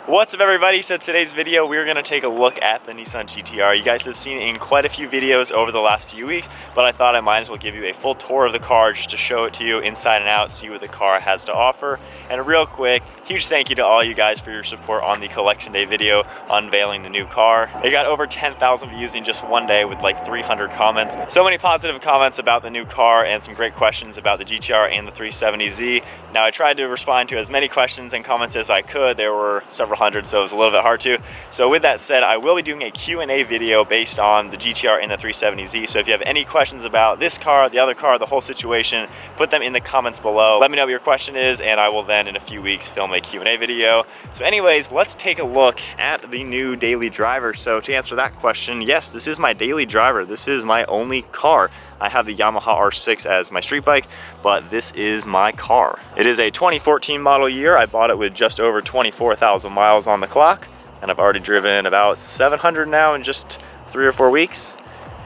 What's up everybody? So today's video we're going to take a look at the Nissan GT-R. You guys have seen it in quite a few videos over the last few weeks, but I thought I might as well give you a full tour of the car just to show it to you inside and out, see what the car has to offer. And real quick, huge thank you to all you guys for your support on the collection day video unveiling the new car. It got over 10,000 views in just one day with like 300 comments. So many positive comments about the new car and some great questions about the GT-R and the 370Z. Now I tried to respond to as many questions and comments as I could. There were several hundred, so it was a little bit hard to. So with that said, I will be doing a Q&A video based on the GT-R and the 370Z. So if you have any questions about this car, the other car, the whole situation, put them in the comments below. Let me know what your question is, and I will then in a few weeks film a Q&A video. So anyways, let's take a look at the new daily driver. So to answer that question, yes, this is my daily driver. This is my only car. I have the Yamaha R6 as my street bike, but this is my car. It is a 2014 model year. I bought it with just over 24,000 miles on the clock, and I've already driven about 700 now in just 3 or 4 weeks.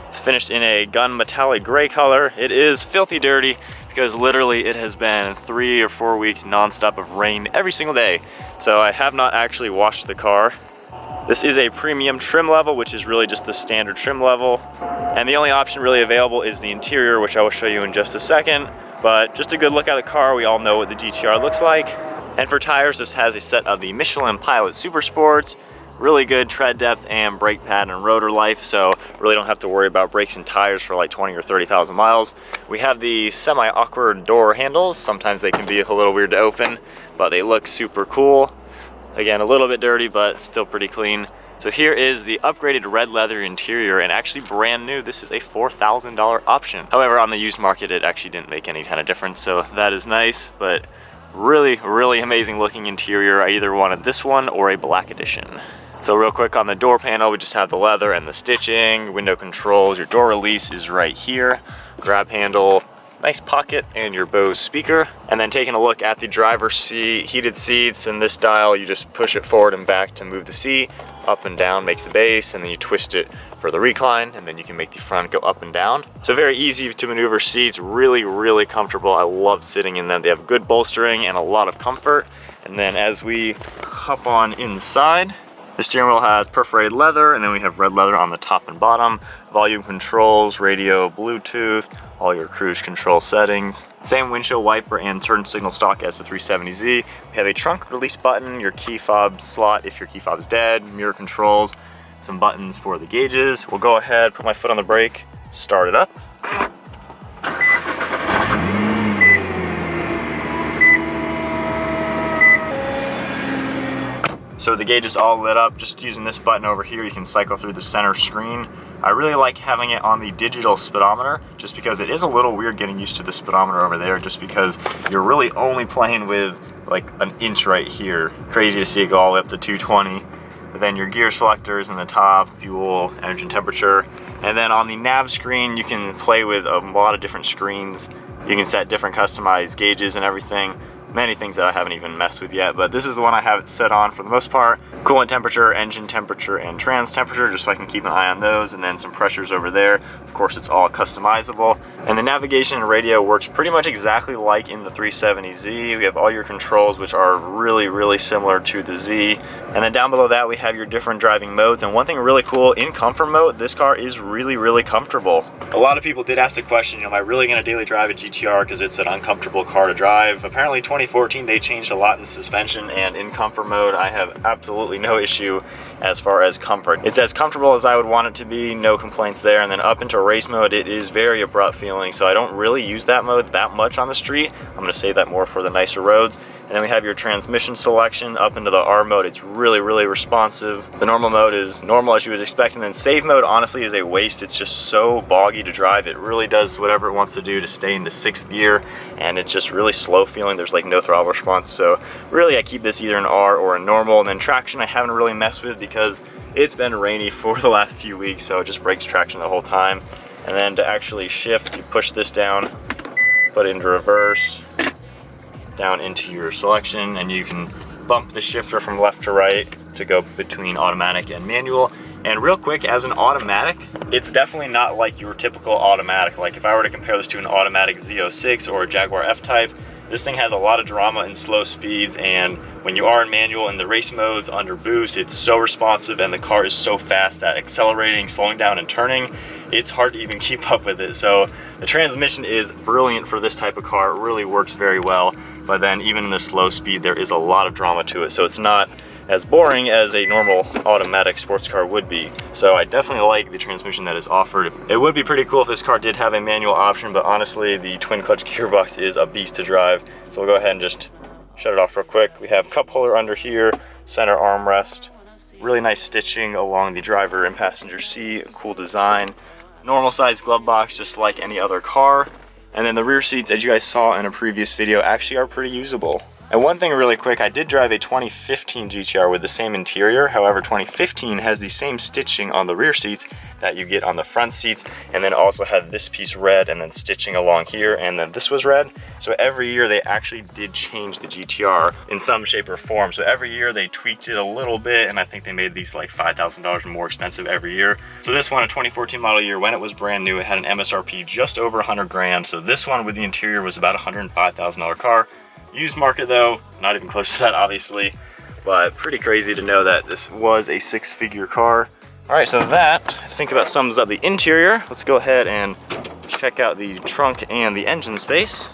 It's finished in a gun metallic gray color. It is filthy dirty because literally it has been 3 or 4 weeks nonstop of rain every single day. So I have not actually washed the car. This is a premium trim level, which is really just the standard trim level. And the only option really available is the interior, which I will show you in just a second. But just a good look at the car, we all know what the GT-R looks like. And for tires, this has a set of the Michelin Pilot Super Sports. Really good tread depth and brake pad and rotor life, so really don't have to worry about brakes and tires for like 20 or 30,000 miles. We have the semi-awkward door handles. Sometimes they can be a little weird to open, but they look super cool. Again, a little bit dirty, but still pretty clean. So here is the upgraded red leather interior, and actually brand new. This is a $4,000 option. However, on the used market, it actually didn't make any kind of difference, so that is nice, but really, really amazing looking interior. I either wanted this one or a black edition. So real quick on the door panel, we just have the leather and the stitching, window controls, your door release is right here, grab handle, nice pocket, and your Bose speaker. And then taking a look at the driver's seat, heated seats, and this dial, you just push it forward and back to move the seat. Up and down makes the base, and then you twist it for the recline, and then you can make the front go up and down. So very easy to maneuver seats, really, really comfortable. I love sitting in them. They have good bolstering and a lot of comfort. And then as we hop on inside, the steering wheel has perforated leather, and then we have red leather on the top and bottom. Volume controls, radio, Bluetooth, all your cruise control settings. Same windshield wiper and turn signal stock as the 370Z. We have a trunk release button, your key fob slot if your key fob is dead, mirror controls, some buttons for the gauges. We'll go ahead, put my foot on the brake, start it up. So the gauge is all lit up. Just using this button over here, you can cycle through the center screen. I really like having it on the digital speedometer just because it is a little weird getting used to the speedometer over there just because you're really only playing with like an inch right here. Crazy to see it go all the way up to 220. But then your gear selectors in the top, fuel, energy and temperature. And then on the nav screen, you can play with a lot of different screens. You can set different customized gauges and everything. Many things that I haven't even messed with yet, but this is the one I have it set on for the most part. Coolant temperature, engine temperature, and trans temperature, just so I can keep an eye on those, and then some pressures over there. Of course, it's all customizable. And the navigation and radio works pretty much exactly like in the 370Z. We have all your controls, which are really, really similar to the Z. And then down below that, we have your different driving modes. And one thing really cool, in comfort mode, this car is really, really comfortable. A lot of people did ask the question, am I really gonna daily drive a GT-R because it's an uncomfortable car to drive? Apparently 2014, they changed a lot in suspension, and in comfort mode, I have absolutely no issue as far as comfort. It's as comfortable as I would want it to be, no complaints there. And then up into race mode, it is very abrupt feeling, so I don't really use that mode that much on the street. I'm gonna save that more for the nicer roads. And then we have your transmission selection up into the R mode. It's really, really responsive. The normal mode is normal as you would expect, and then save mode honestly is a waste. It's just so boggy to drive. It really does whatever it wants to do to stay into 6th gear, and it's just really slow feeling. There's like no throttle response. So really I keep this either in R or in normal. And then traction I haven't really messed with because it's been rainy for the last few weeks, so it just breaks traction the whole time. And then to actually shift, you push this down, put it into reverse, down into your selection, and you can bump the shifter from left to right to go between automatic and manual. And real quick, as an automatic, it's definitely not like your typical automatic. Like if I were to compare this to an automatic Z06 or a Jaguar F-Type, This thing has a lot of drama in slow speeds, and when you are in manual in the race modes under boost, it's so responsive and the car is so fast at accelerating, slowing down, and turning, it's hard to even keep up with it. So the transmission is brilliant for this type of car. It really works very well, but then even in the slow speed, there is a lot of drama to it. So it's not as boring as a normal automatic sports car would be. So I definitely like the transmission that is offered. It would be pretty cool if this car did have a manual option, but honestly, the twin clutch gearbox is a beast to drive. So we'll go ahead and just shut it off real quick. We have cup holder under here, center armrest, really nice stitching along the driver and passenger seat, cool design, normal size glove box just like any other car. And then the rear seats, as you guys saw in a previous video, actually are pretty usable. And one thing really quick, I did drive a 2015 GT-R with the same interior. However, 2015 has the same stitching on the rear seats that you get on the front seats, and then also had this piece red and then stitching along here, and then this was red. So every year they actually did change the GT-R in some shape or form. So every year they tweaked it a little bit, and I think they made these like $5,000 more expensive every year. So this one, a 2014 model year, when it was brand new, it had an MSRP just over 100 grand. So this one with the interior was about a $105,000 car. Used market though, not even close to that obviously, but pretty crazy to know that this was a six-figure car. All right, so that I think about sums up the interior. Let's go ahead and check out the trunk and the engine space.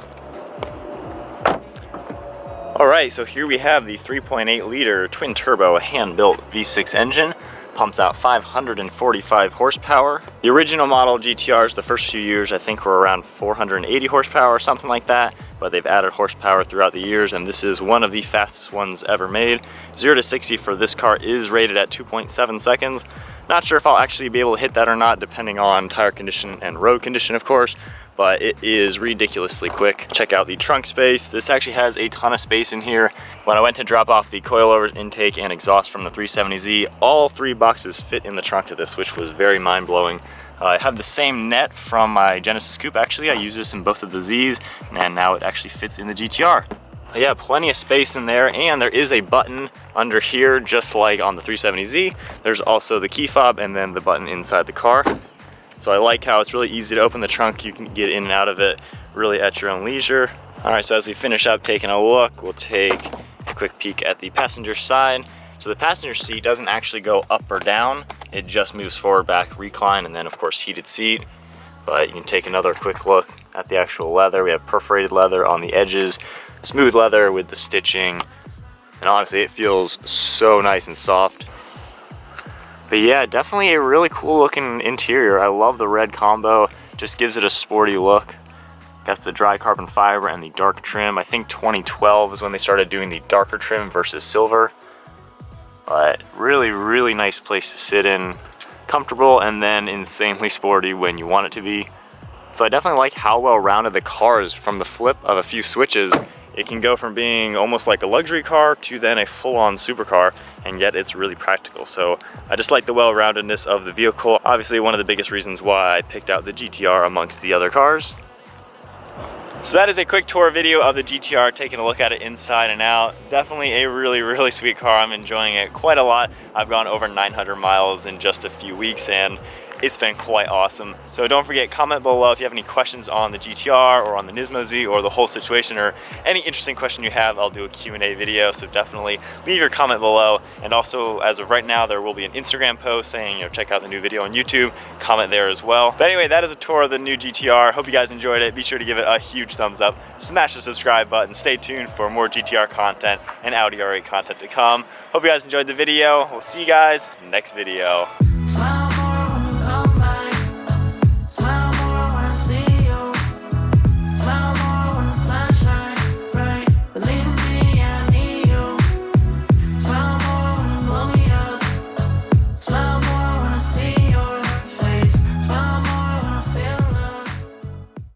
All right, so here we have the 3.8 liter twin turbo hand-built V6 engine. Pumps out 545 horsepower. The original model GT-Rs, the first few years, I think were around 480 horsepower, something like that, but they've added horsepower throughout the years, and this is one of the fastest ones ever made. 0 to 60 for this car is rated at 2.7 seconds. Not sure if I'll actually be able to hit that or not, depending on tire condition and road condition, of course, but it is ridiculously quick. Check out the trunk space. This actually has a ton of space in here. When I went to drop off the coilover intake and exhaust from the 370Z, all three boxes fit in the trunk of this, which was very mind-blowing. I have the same net from my Genesis Coupe actually. I use this in both of the Zs, and now it actually fits in the GT-R. Yeah, plenty of space in there, and there is a button under here, just like on the 370Z. There's also the key fob and then the button inside the car. So I like how it's really easy to open the trunk. You can get in and out of it really at your own leisure. All right, so as we finish up taking a look, we'll take a quick peek at the passenger side. So the passenger seat doesn't actually go up or down. It just moves forward, back, recline, and then of course heated seat. But you can take another quick look at the actual leather. We have perforated leather on the edges, smooth leather with the stitching. And honestly, it feels so nice and soft. But yeah, definitely a really cool looking interior. I love the red combo, just gives it a sporty look. Got the dry carbon fiber and the dark trim. I think 2012 is when they started doing the darker trim versus silver. But really, really nice place to sit in. Comfortable and then insanely sporty when you want it to be. So I definitely like how well rounded the car is. From the flip of a few switches, it can go from being almost like a luxury car to then a full-on supercar, and yet it's really practical. So I just like the well-roundedness of the vehicle. Obviously one of the biggest reasons why I picked out the GT-R amongst the other cars. So that is a quick tour video of the GT-R, taking a look at it inside and out. Definitely a really, really sweet car. I'm enjoying it quite a lot. I've gone over 900 miles in just a few weeks, and it's been quite awesome. So don't forget, comment below if you have any questions on the GT-R or on the Nismo Z or the whole situation, or any interesting question you have. I'll do a Q&A video, so definitely leave your comment below. And also, as of right now, there will be an Instagram post saying, check out the new video on YouTube. Comment there as well. But anyway, that is a tour of the new GT-R. Hope you guys enjoyed it. Be sure to give it a huge thumbs up. Smash the subscribe button. Stay tuned for more GT-R content and Audi R8 content to come. Hope you guys enjoyed the video. We'll see you guys next video.